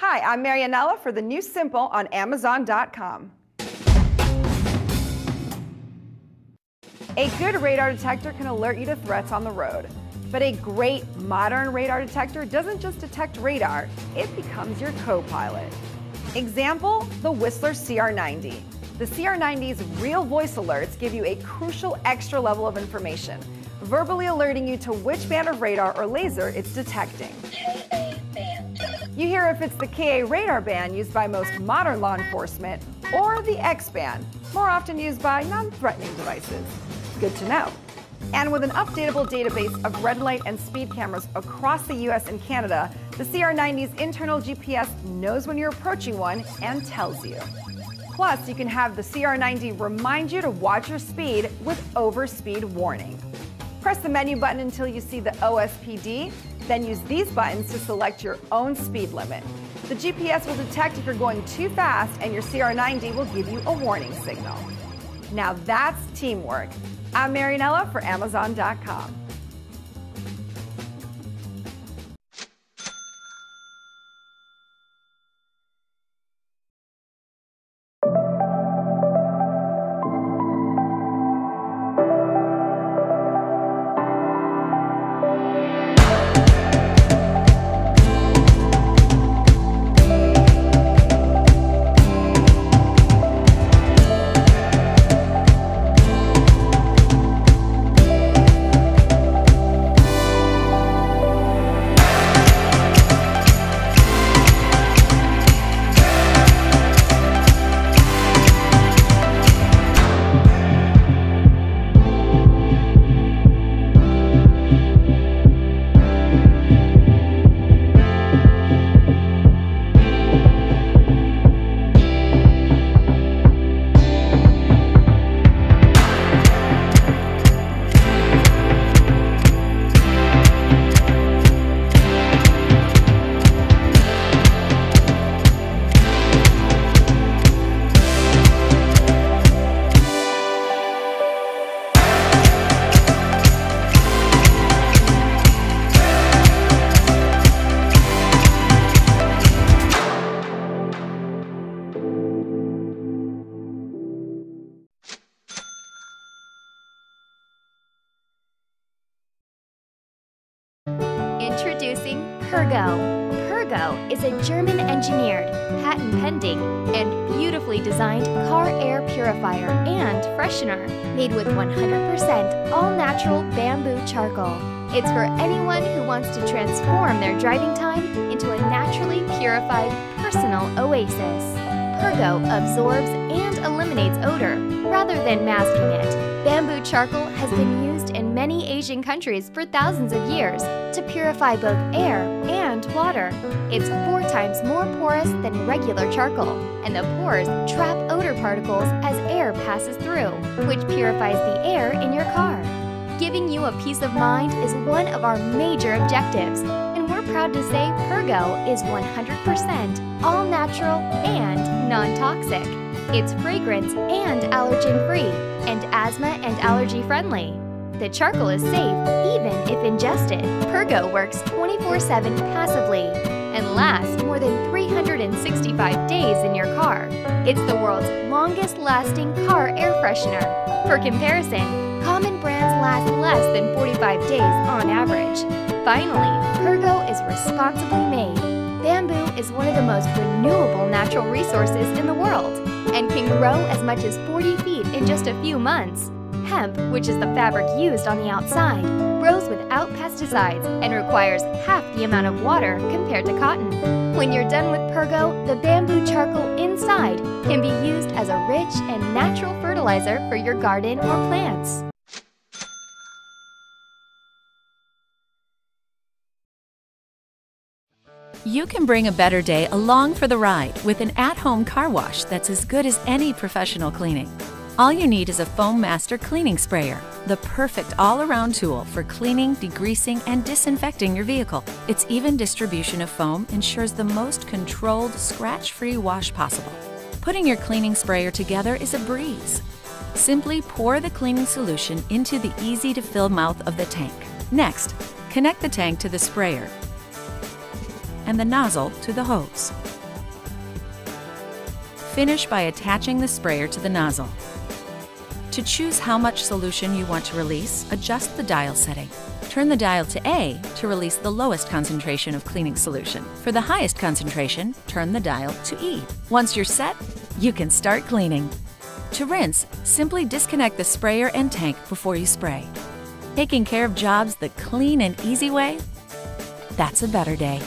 Hi, I'm Marianella for the new Simple on Amazon.com. A good radar detector can alert you to threats on the road. But a great modern radar detector doesn't just detect radar, it becomes your co-pilot. Example, the Whistler CR90. The CR90's real voice alerts give you a crucial extra level of information, verbally alerting you to which band of radar or laser it's detecting. You hear if it's the KA radar band used by most modern law enforcement, or the X band, more often used by non-threatening devices. Good to know. And with an updatable database of red light and speed cameras across the US and Canada, the CR90's internal GPS knows when you're approaching one and tells you. Plus, you can have the CR90 remind you to watch your speed with overspeed warning. Press the menu button until you see the OSPD, then use these buttons to select your own speed limit. The GPS will detect if you're going too fast, and your CR90 will give you a warning signal. Now that's teamwork. I'm Marianella for Amazon.com. Introducing PURGGO. PURGGO is a German-engineered, patent-pending, and beautifully designed car air purifier and freshener made with 100% all-natural bamboo charcoal. It's for anyone who wants to transform their driving time into a naturally purified personal oasis. PURGGO absorbs and eliminates odor rather than masking it. Bamboo charcoal has been used in many Asian countries for thousands of years to purify both air and water. It's 4 times more porous than regular charcoal, and the pores trap odor particles as air passes through, which purifies the air in your car. Giving you a peace of mind is one of our major objectives, and we're proud to say PURGGO is 100% all-natural and non-toxic. It's fragrance and allergen-free, and asthma and allergy-friendly. The charcoal is safe even if ingested. PURGGO works 24/7 passively and lasts more than 365 days in your car. It's the world's longest-lasting car air freshener. For comparison, common brands last less than 45 days on average. Finally, PURGGO is responsibly made. Bamboo is one of the most renewable natural resources in the world and can grow as much as 40 feet in just a few months. Hemp, which is the fabric used on the outside, grows without pesticides and requires half the amount of water compared to cotton. When you're done with PURGGO, the bamboo charcoal inside can be used as a rich and natural fertilizer for your garden or plants. You can bring a better day along for the ride with an at-home car wash that's as good as any professional cleaning. All you need is a Foamaster cleaning sprayer, the perfect all-around tool for cleaning, degreasing, and disinfecting your vehicle. Its even distribution of foam ensures the most controlled, scratch-free wash possible. Putting your cleaning sprayer together is a breeze. Simply pour the cleaning solution into the easy-to-fill mouth of the tank. Next, connect the tank to the sprayer and the nozzle to the hose. Finish by attaching the sprayer to the nozzle. To choose how much solution you want to release, adjust the dial setting. Turn the dial to A to release the lowest concentration of cleaning solution. For the highest concentration, turn the dial to E. Once you're set, you can start cleaning. To rinse, simply disconnect the sprayer and tank before you spray. Taking care of jobs the clean and easy way? That's a better day.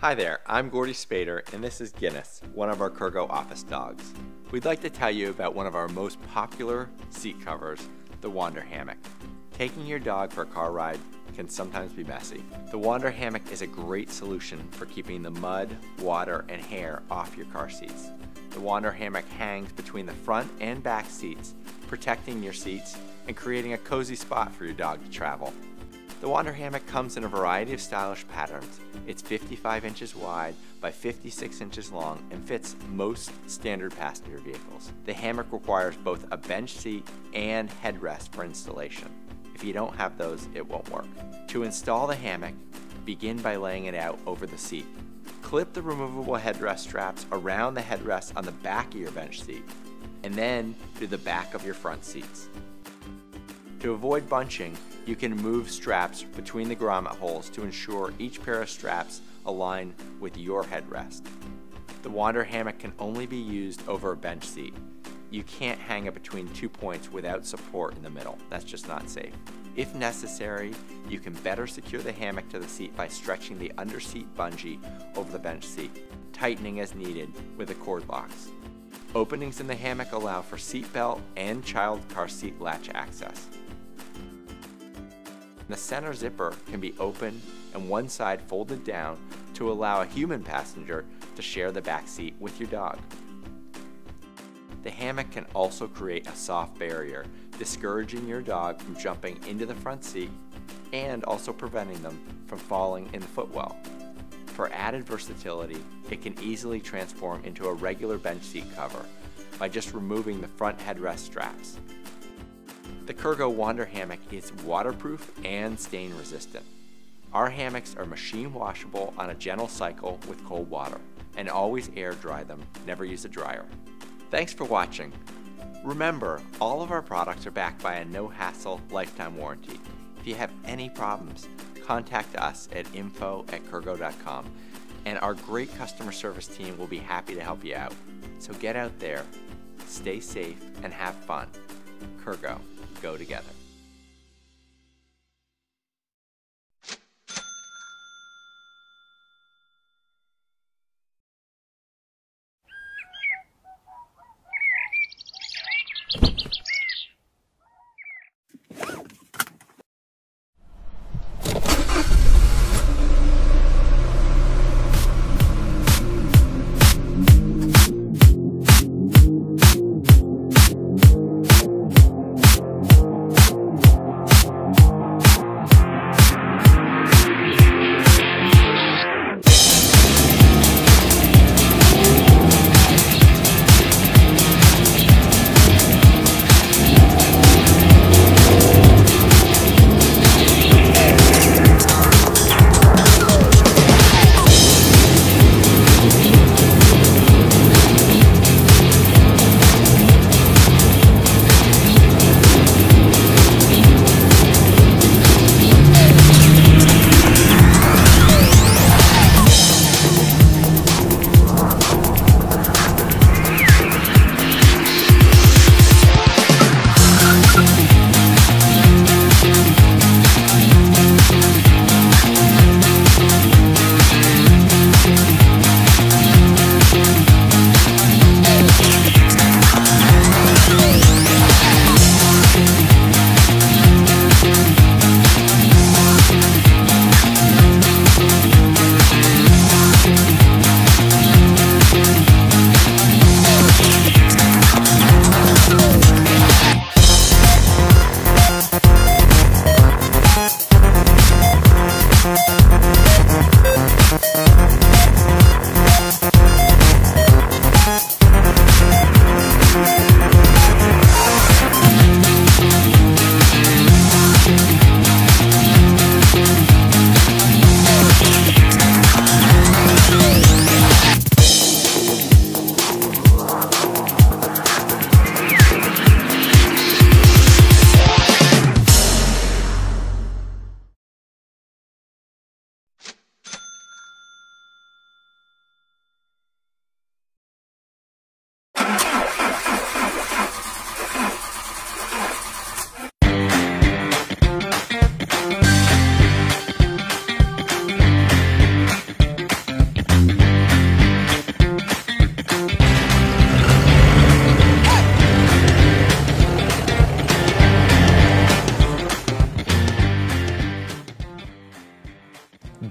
Hi there, I'm Gordy Spader and this is Guinness, one of our Kurgo office dogs. We'd like to tell you about one of our most popular seat covers, the Wander Hammock. Taking your dog for a car ride can sometimes be messy. The Wander Hammock is a great solution for keeping the mud, water, and hair off your car seats. The Wander Hammock hangs between the front and back seats, protecting your seats and creating a cozy spot for your dog to travel. The Wander Hammock comes in a variety of stylish patterns. It's 55 inches wide by 56 inches long and fits most standard passenger vehicles. The hammock requires both a bench seat and headrest for installation. If you don't have those, it won't work. To install the hammock, begin by laying it out over the seat. Clip the removable headrest straps around the headrest on the back of your bench seat, and then to the back of your front seats. To avoid bunching, you can move straps between the grommet holes to ensure each pair of straps align with your headrest. The Wander Hammock can only be used over a bench seat. You can't hang it between 2 points without support in the middle. That's just not safe. If necessary, you can better secure the hammock to the seat by stretching the underseat bungee over the bench seat, tightening as needed with the cord locks. Openings in the hammock allow for seat belt and child car seat latch access. The center zipper can be open and one side folded down to allow a human passenger to share the back seat with your dog. The hammock can also create a soft barrier, discouraging your dog from jumping into the front seat and also preventing them from falling in the footwell. For added versatility, it can easily transform into a regular bench seat cover by just removing the front headrest straps. The Kurgo Wander Hammock is waterproof and stain resistant. Our hammocks are machine washable on a gentle cycle with cold water, and always air dry them, never use a dryer. Thanks for watching. Remember, all of our products are backed by a no-hassle lifetime warranty. If you have any problems, contact us at info@kurgo.com, and our great customer service team will be happy to help you out. So get out there, stay safe, and have fun. Kurgo, go together.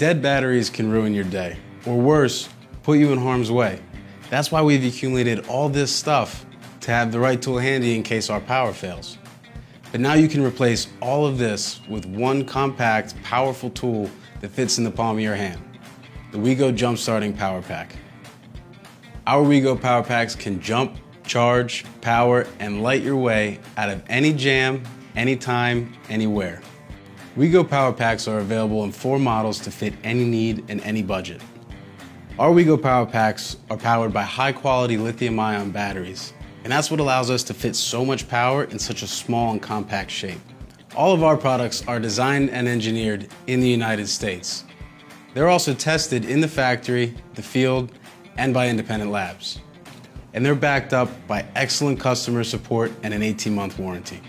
dead batteries can ruin your day, or worse, put you in harm's way. That's why we've accumulated all this stuff to have the right tool handy in case our power fails. But now you can replace all of this with one compact, powerful tool that fits in the palm of your hand, the WEEGO Jump Starting Power Pack. Our WEEGO Power Packs can jump, charge, power, and light your way out of any jam, anytime, anywhere. WEEGO Power Packs are available in 4 models to fit any need and any budget. Our WEEGO Power Packs are powered by high-quality lithium-ion batteries, and that's what allows us to fit so much power in such a small and compact shape. All of our products are designed and engineered in the United States. They're also tested in the factory, the field, and by independent labs. And they're backed up by excellent customer support and an 18-month warranty.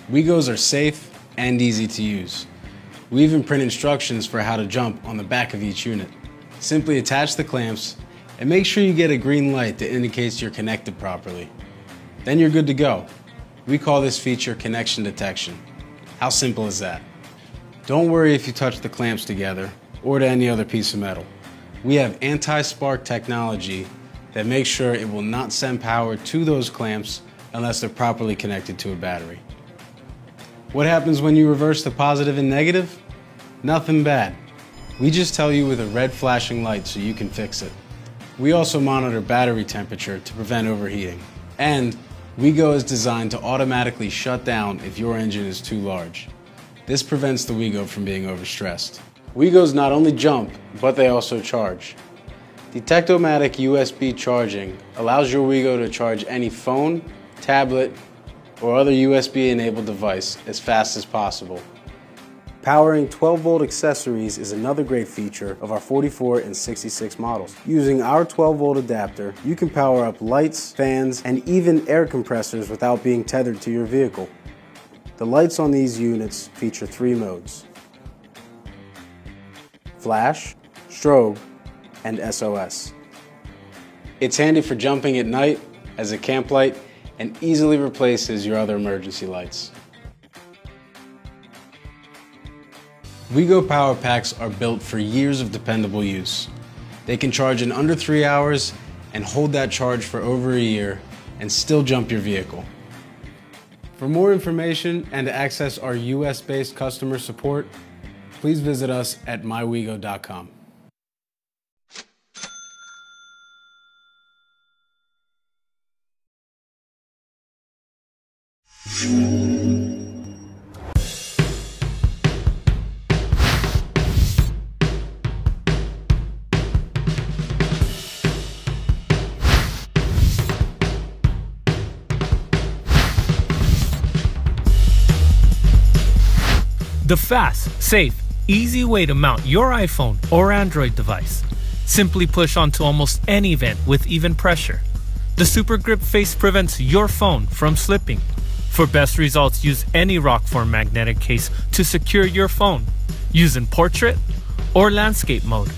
WEEGOs are safe and easy to use. We even print instructions for how to jump on the back of each unit. Simply attach the clamps and make sure you get a green light that indicates you're connected properly. Then you're good to go. We call this feature connection detection. How simple is that? Don't worry if you touch the clamps together or to any other piece of metal. We have anti-spark technology that makes sure it will not send power to those clamps unless they're properly connected to a battery. What happens when you reverse the positive and negative? Nothing bad. We just tell you with a red flashing light so you can fix it. We also monitor battery temperature to prevent overheating. And WEEGO is designed to automatically shut down if your engine is too large. This prevents the WEEGO from being overstressed. WEEGOs not only jump, but they also charge. Detect-O-Matic USB charging allows your WEEGO to charge any phone, tablet, or other USB-enabled device as fast as possible. Powering 12-volt accessories is another great feature of our 44 and 66 models. Using our 12-volt adapter, you can power up lights, fans, and even air compressors without being tethered to your vehicle. The lights on these units feature 3 modes: flash, strobe, and SOS. It's handy for jumping at night as a camp light and easily replaces your other emergency lights. WEEGO Power Packs are built for years of dependable use. They can charge in under 3 hours and hold that charge for over a year and still jump your vehicle. For more information and to access our US-based customer support, please visit us at myweego.com. The fast, safe, easy way to mount your iPhone or Android device. Simply push onto almost any vent with even pressure. The Super Grip face prevents your phone from slipping. For best results, use any Rokform magnetic case to secure your phone. Use in portrait or landscape mode.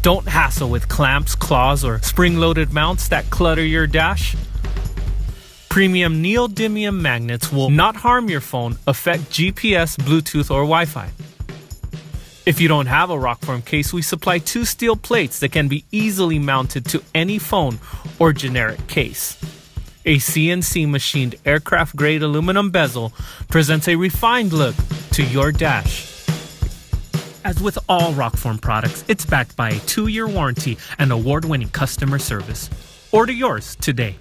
Don't hassle with clamps, claws, or spring-loaded mounts that clutter your dash. Premium neodymium magnets will not harm your phone, affect GPS, Bluetooth, or Wi-Fi. If you don't have a Rokform case, we supply 2 steel plates that can be easily mounted to any phone or generic case. A CNC machined aircraft-grade aluminum bezel presents a refined look to your dash. As with all Rokform products, it's backed by a 2-year warranty and award-winning customer service. Order yours today.